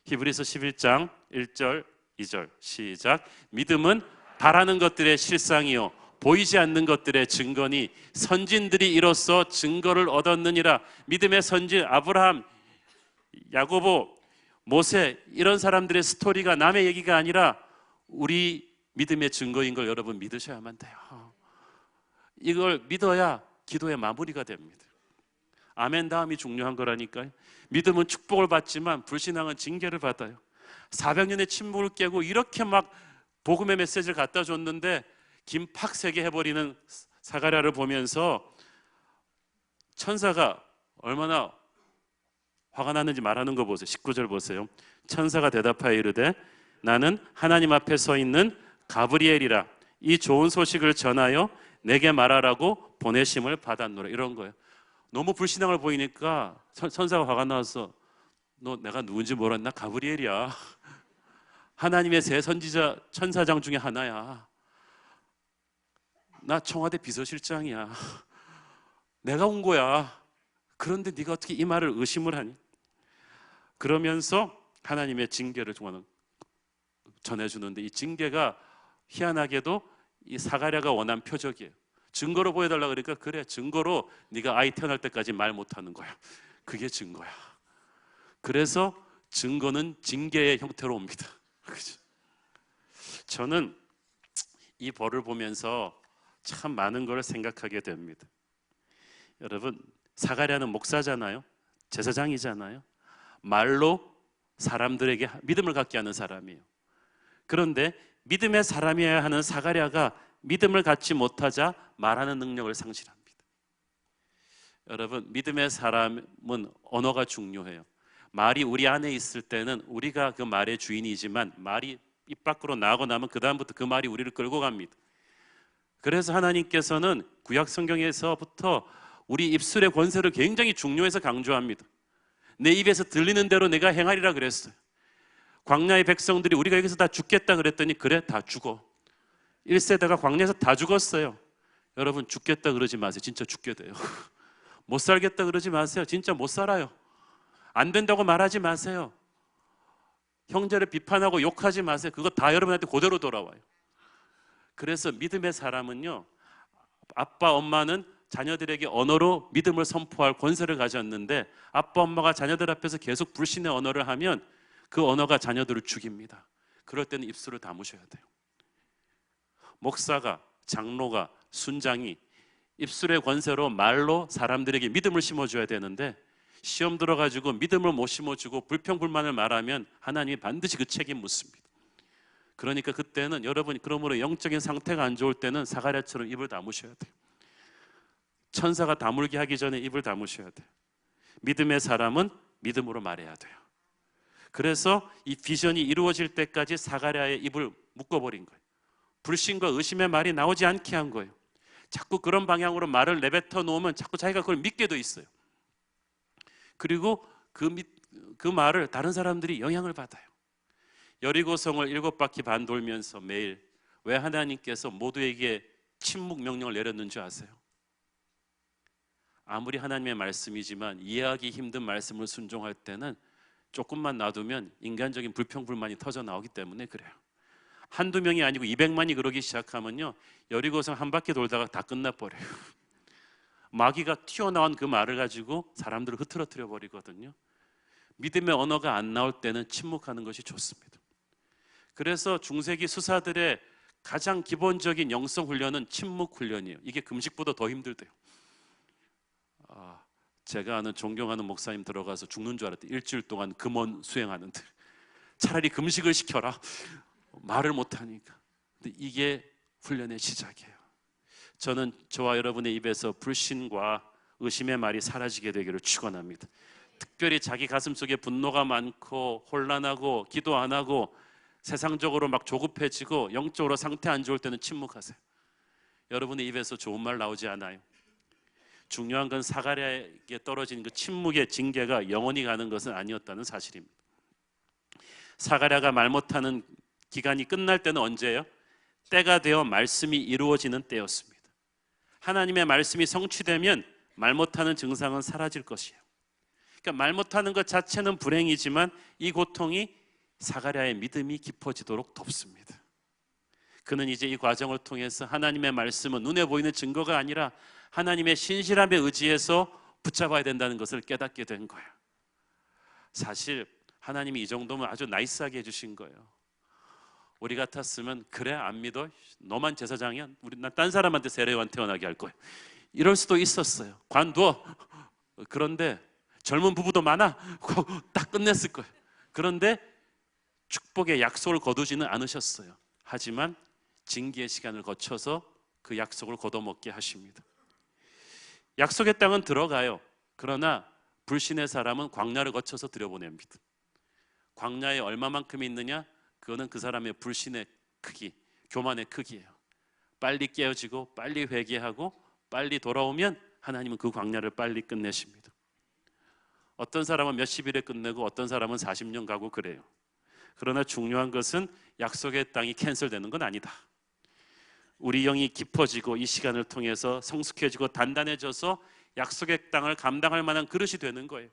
히브리서 11장 1절 2절 시작. 믿음은 바라는 것들의 실상이요 보이지 않는 것들의 증거니 선진들이 이로써 증거를 얻었느니라. 믿음의 선진 아브라함, 야고보, 모세 이런 사람들의 스토리가 남의 얘기가 아니라 우리 믿음의 증거인 걸 여러분 믿으셔야만 돼요. 이걸 믿어야 기도의 마무리가 됩니다. 아멘 다음이 중요한 거라니까요. 믿음은 축복을 받지만 불신앙은 징계를 받아요. 400년의 침묵을 깨고 이렇게 막 복음의 메시지를 갖다 줬는데 김팍세게 해버리는 사가랴를 보면서 천사가 얼마나 화가 났는지 말하는 거 보세요. 19절 보세요. 천사가 대답하여 이르되 나는 하나님 앞에 서 있는 가브리엘이라. 이 좋은 소식을 전하여 내게 말하라고 보내심을 받았노라. 이런 거예요. 너무 불신앙을 보이니까 천사가 화가 나서 너 내가 누군지 몰라? 나 가브리엘이야. 하나님의 세 선지자 천사장 중에 하나야. 나 청와대 비서실장이야. 내가 온 거야. 그런데 네가 어떻게 이 말을 의심을 하니? 그러면서 하나님의 징계를 전해주는데 이 징계가 희한하게도 이 사가랴가 원한 표적이에요. 증거로 보여달라 그러니까 그래 증거로 네가 아이 태어날 때까지 말 못하는 거야. 그게 증거야. 그래서 증거는 징계의 형태로 옵니다. 그렇죠? 저는 이 벌을 보면서 참 많은 걸 생각하게 됩니다. 여러분 사가랴는 목사잖아요. 제사장이잖아요. 말로 사람들에게 믿음을 갖게 하는 사람이에요. 그런데 믿음의 사람이어야 하는 사가랴가 믿음을 갖지 못하자 말하는 능력을 상실합니다. 여러분 믿음의 사람은 언어가 중요해요. 말이 우리 안에 있을 때는 우리가 그 말의 주인이지만 말이 입 밖으로 나가고 나면 그 다음부터 그 말이 우리를 끌고 갑니다. 그래서 하나님께서는 구약 성경에서부터 우리 입술의 권세를 굉장히 중요해서 강조합니다. 내 입에서 들리는 대로 내가 행하리라 그랬어요. 광야의 백성들이 우리가 여기서 다 죽겠다 그랬더니 그래 다 죽어. 1세대가 광야에서 다 죽었어요. 여러분 죽겠다 그러지 마세요. 진짜 죽게 돼요. 못 살겠다 그러지 마세요. 진짜 못 살아요. 안 된다고 말하지 마세요. 형제를 비판하고 욕하지 마세요. 그거 다 여러분한테 그대로 돌아와요. 그래서 믿음의 사람은요, 아빠 엄마는 자녀들에게 언어로 믿음을 선포할 권세를 가졌는데 아빠 엄마가 자녀들 앞에서 계속 불신의 언어를 하면 그 언어가 자녀들을 죽입니다. 그럴 때는 입술을 다무셔야 돼요. 목사가, 장로가, 순장이 입술의 권세로 말로 사람들에게 믿음을 심어줘야 되는데 시험 들어가지고 믿음을 못 심어주고 불평불만을 말하면 하나님이 반드시 그 책임 묻습니다. 그러니까 그때는 여러분이 그러므로 영적인 상태가 안 좋을 때는 사가랴처럼 입을 다무셔야 돼요. 천사가 다물게 하기 전에 입을 다무셔야 돼요. 믿음의 사람은 믿음으로 말해야 돼요. 그래서 이 비전이 이루어질 때까지 사가랴의 입을 묶어버린 거예요. 불신과 의심의 말이 나오지 않게 한 거예요. 자꾸 그런 방향으로 말을 내뱉어 놓으면 자꾸 자기가 그걸 믿게 돼 있어요. 그리고 그 말을 다른 사람들이 영향을 받아요. 여리고성을 7바퀴 반 돌면서 매일 왜 하나님께서 모두에게 침묵 명령을 내렸는지 아세요? 아무리 하나님의 말씀이지만 이해하기 힘든 말씀을 순종할 때는 조금만 놔두면 인간적인 불평불만이 터져 나오기 때문에 그래요. 한두 명이 아니고 200만이 그러기 시작하면요, 여리고성 한 바퀴 돌다가 다 끝나버려요. 마귀가 튀어나온 그 말을 가지고 사람들을 흐트러뜨려 버리거든요. 믿음의 언어가 안 나올 때는 침묵하는 것이 좋습니다. 그래서 중세기 수사들의 가장 기본적인 영성 훈련은 침묵 훈련이에요. 이게 금식보다 더 힘들대요. 제가 아는 존경하는 목사님 들어가서 죽는 줄 알았대. 일주일 동안 금원 수행하는데 차라리 금식을 시켜라. 말을 못하니까. 근데 이게 훈련의 시작이에요. 저는 저와 여러분의 입에서 불신과 의심의 말이 사라지게 되기를 축원합니다. 특별히 자기 가슴 속에 분노가 많고 혼란하고 기도 안 하고 세상적으로 막 조급해지고 영적으로 상태 안 좋을 때는 침묵하세요. 여러분의 입에서 좋은 말 나오지 않아요. 중요한 건 사가랴에게 떨어진 그 침묵의 징계가 영원히 가는 것은 아니었다는 사실입니다. 사가랴가 말 못하는 기간이 끝날 때는 언제예요? 때가 되어 말씀이 이루어지는 때였습니다. 하나님의 말씀이 성취되면 말 못하는 증상은 사라질 것이에요. 그러니까 말 못하는 것 자체는 불행이지만 이 고통이 사가랴의 믿음이 깊어지도록 돕습니다. 그는 이제 이 과정을 통해서 하나님의 말씀은 눈에 보이는 증거가 아니라 하나님의 신실함에 의지해서 붙잡아야 된다는 것을 깨닫게 된 거예요. 사실 하나님이 이 정도면 아주 나이스하게 해주신 거예요. 우리 같았으면 그래 안 믿어? 너만 제사장이야? 난 딴 사람한테 세례요한 태어나게 할 거야. 이럴 수도 있었어요. 관두어. 그런데 젊은 부부도 많아. 딱 끝냈을 거예요. 그런데 축복의 약속을 거두지는 않으셨어요. 하지만 징계의 시간을 거쳐서 그 약속을 거둬먹게 하십니다. 약속의 땅은 들어가요. 그러나 불신의 사람은 광야를 거쳐서 들여보냅니다. 광야에 얼마만큼 있느냐? 그거는 그 사람의 불신의 크기, 교만의 크기예요. 빨리 깨어지고 빨리 회개하고 빨리 돌아오면 하나님은 그 광야를 빨리 끝내십니다. 어떤 사람은 몇십 일에 끝내고 어떤 사람은 40년 가고 그래요. 그러나 중요한 것은 약속의 땅이 캔슬되는 건 아니다. 우리 영이 깊어지고 이 시간을 통해서 성숙해지고 단단해져서 약속의 땅을 감당할 만한 그릇이 되는 거예요.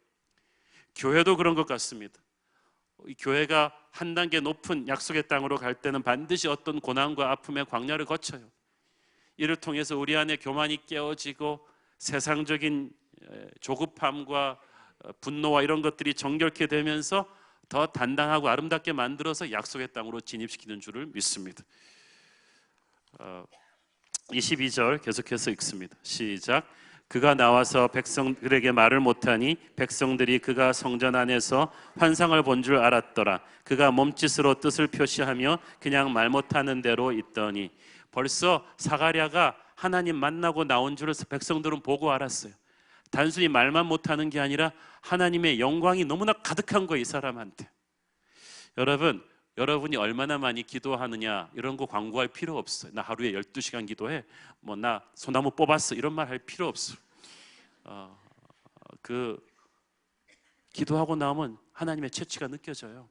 교회도 그런 것 같습니다. 이 교회가 한 단계 높은 약속의 땅으로 갈 때는 반드시 어떤 고난과 아픔의 광야를 거쳐요. 이를 통해서 우리 안에 교만이 깨어지고 세상적인 조급함과 분노와 이런 것들이 정결케 되면서 더 단단하고 아름답게 만들어서 약속의 땅으로 진입시키는 줄을 믿습니다. 22절 계속해서 읽습니다. 시작. 그가 나와서 백성들에게 말을 못하니 백성들이 그가 성전 안에서 환상을 본 줄 알았더라. 그가 몸짓으로 뜻을 표시하며 그냥 말 못하는 대로 있더니 벌써 사가랴가 하나님 만나고 나온 줄을 백성들은 보고 알았어요. 단순히 말만 못하는 게 아니라 하나님의 영광이 너무나 가득한 거예요, 이 사람한테. 여러분이 얼마나 많이 기도하느냐 이런 거 광고할 필요 없어요. 나 하루에 12시간 기도해. 뭐 나 소나무 뽑았어. 이런 말 할 필요 없어요. 기도하고 나오면 하나님의 채취가 느껴져요.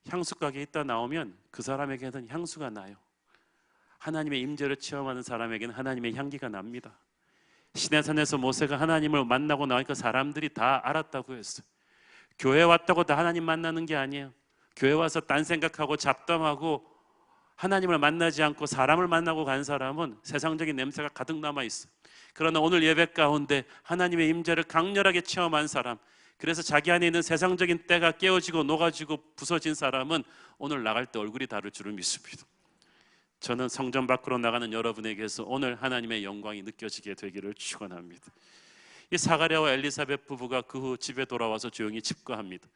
향수 가게에 있다 나오면 그 사람에게는 향수가 나요. 하나님의 임재를 체험하는 사람에게는 하나님의 향기가 납니다. 시내산에서 모세가 하나님을 만나고 나니까 사람들이 다 알았다고 했어요. 교회 왔다고 다 하나님 만나는 게 아니에요. 교회 와서 딴 생각하고 잡담하고 하나님을 만나지 않고 사람을 만나고 간 사람은 세상적인 냄새가 가득 남아있어요. 그러나 오늘 예배 가운데 하나님의 임재를 강렬하게 체험한 사람, 그래서 자기 안에 있는 세상적인 때가 깨어지고 녹아지고 부서진 사람은 오늘 나갈 때 얼굴이 다를 줄을 믿습니다. 저는 성전 밖으로 나가는 여러분에게서 오늘 하나님의 영광이 느껴지게 되기를 축원합니다. 이 사가랴와 엘리사벳 부부가 그 후 집에 돌아와서 조용히 집거합니다.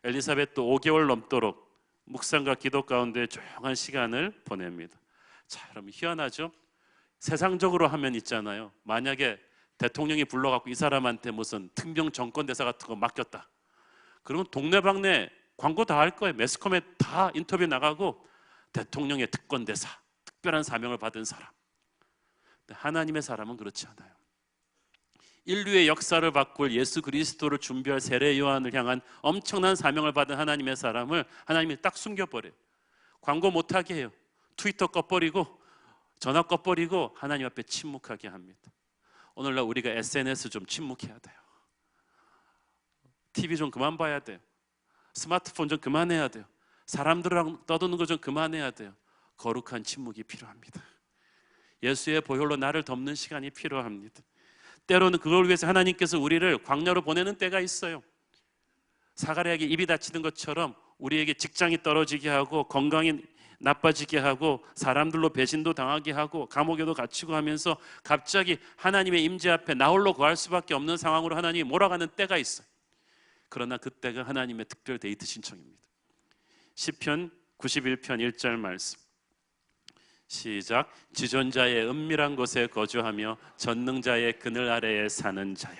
엘리사벳도 5개월 넘도록 묵상과 기도 가운데 조용한 시간을 보냅니다. 자, 여러분 희한하죠? 세상적으로 하면 있잖아요. 만약에 대통령이 불러갖고 이 사람한테 무슨 특명 정권대사 같은 거 맡겼다. 그러면 동네방네 광고 다 할 거예요. 매스컴에 다 인터뷰 나가고 대통령의 특권대사, 특별한 사명을 받은 사람. 근데 하나님의 사람은 그렇지 않아요. 인류의 역사를 바꿀 예수 그리스도를 준비할 세례 요한을 향한 엄청난 사명을 받은 하나님의 사람을 하나님이 딱 숨겨버려요. 광고 못하게 해요. 트위터 꺼버리고 전화 꺼버리고 하나님 앞에 침묵하게 합니다. 오늘날 우리가 SNS 좀 침묵해야 돼요. TV 좀 그만 봐야 돼요. 스마트폰 좀 그만해야 돼요. 사람들이랑 떠드는 거 좀 그만해야 돼요. 거룩한 침묵이 필요합니다. 예수의 보혈로 나를 덮는 시간이 필요합니다. 때로는 그걸 위해서 하나님께서 우리를 광야로 보내는 때가 있어요. 사가랴에게 입이 닫히는 것처럼 우리에게 직장이 떨어지게 하고 건강이 나빠지게 하고 사람들로 배신도 당하게 하고 감옥에도 갇히고 하면서 갑자기 하나님의 임재 앞에 나 홀로 구할 수밖에 없는 상황으로 하나님이 몰아가는 때가 있어요. 그러나 그때가 하나님의 특별 데이트 신청입니다. 시편 91편 1절 말씀 시작. 지존자의 은밀한 곳에 거주하며 전능자의 그늘 아래에 사는 자여.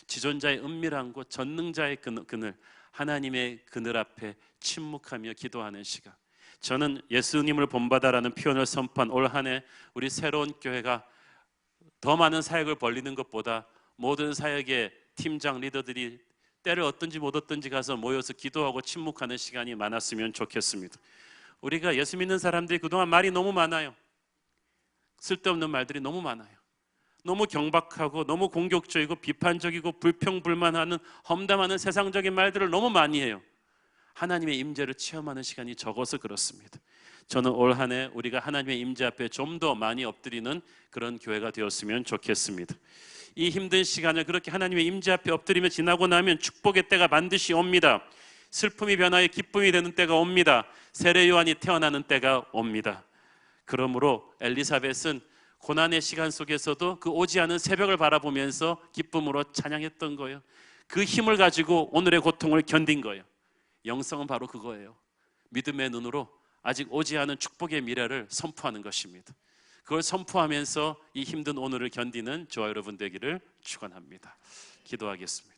지존자의 은밀한 곳, 전능자의 그늘, 하나님의 그늘 앞에 침묵하며 기도하는 시간. 저는 예수님을 본받아라는 표현을 선포한 올 한 해 우리 새로운 교회가 더 많은 사역을 벌리는 것보다 모든 사역의 팀장 리더들이 때를 얻든지 못 얻든지 가서 모여서 기도하고 침묵하는 시간이 많았으면 좋겠습니다. 우리가 예수 믿는 사람들이 그동안 말이 너무 많아요. 쓸데없는 말들이 너무 많아요. 너무 경박하고 너무 공격적이고 비판적이고 불평불만하는 험담하는 세상적인 말들을 너무 많이 해요. 하나님의 임재를 체험하는 시간이 적어서 그렇습니다. 저는 올 한 해 우리가 하나님의 임재 앞에 좀 더 많이 엎드리는 그런 교회가 되었으면 좋겠습니다. 이 힘든 시간을 그렇게 하나님의 임재 앞에 엎드리며 지나고 나면 축복의 때가 반드시 옵니다. 슬픔이 변화해 기쁨이 되는 때가 옵니다. 세례 요한이 태어나는 때가 옵니다. 그러므로 엘리사벳은 고난의 시간 속에서도 그 오지 않은 새벽을 바라보면서 기쁨으로 찬양했던 거예요. 그 힘을 가지고 오늘의 고통을 견딘 거예요. 영성은 바로 그거예요. 믿음의 눈으로 아직 오지 않은 축복의 미래를 선포하는 것입니다. 그걸 선포하면서 이 힘든 오늘을 견디는 저와 여러분 되기를 축원합니다. 기도하겠습니다.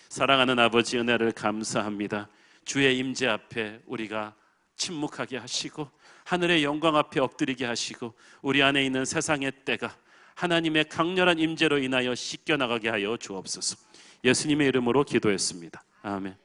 사랑하는 아버지, 은혜를 감사합니다. 주의 임재 앞에 우리가 침묵하게 하시고 하늘의 영광 앞에 엎드리게 하시고 우리 안에 있는 세상의 때가 하나님의 강렬한 임재로 인하여 씻겨나가게 하여 주옵소서. 예수님의 이름으로 기도했습니다. 아멘.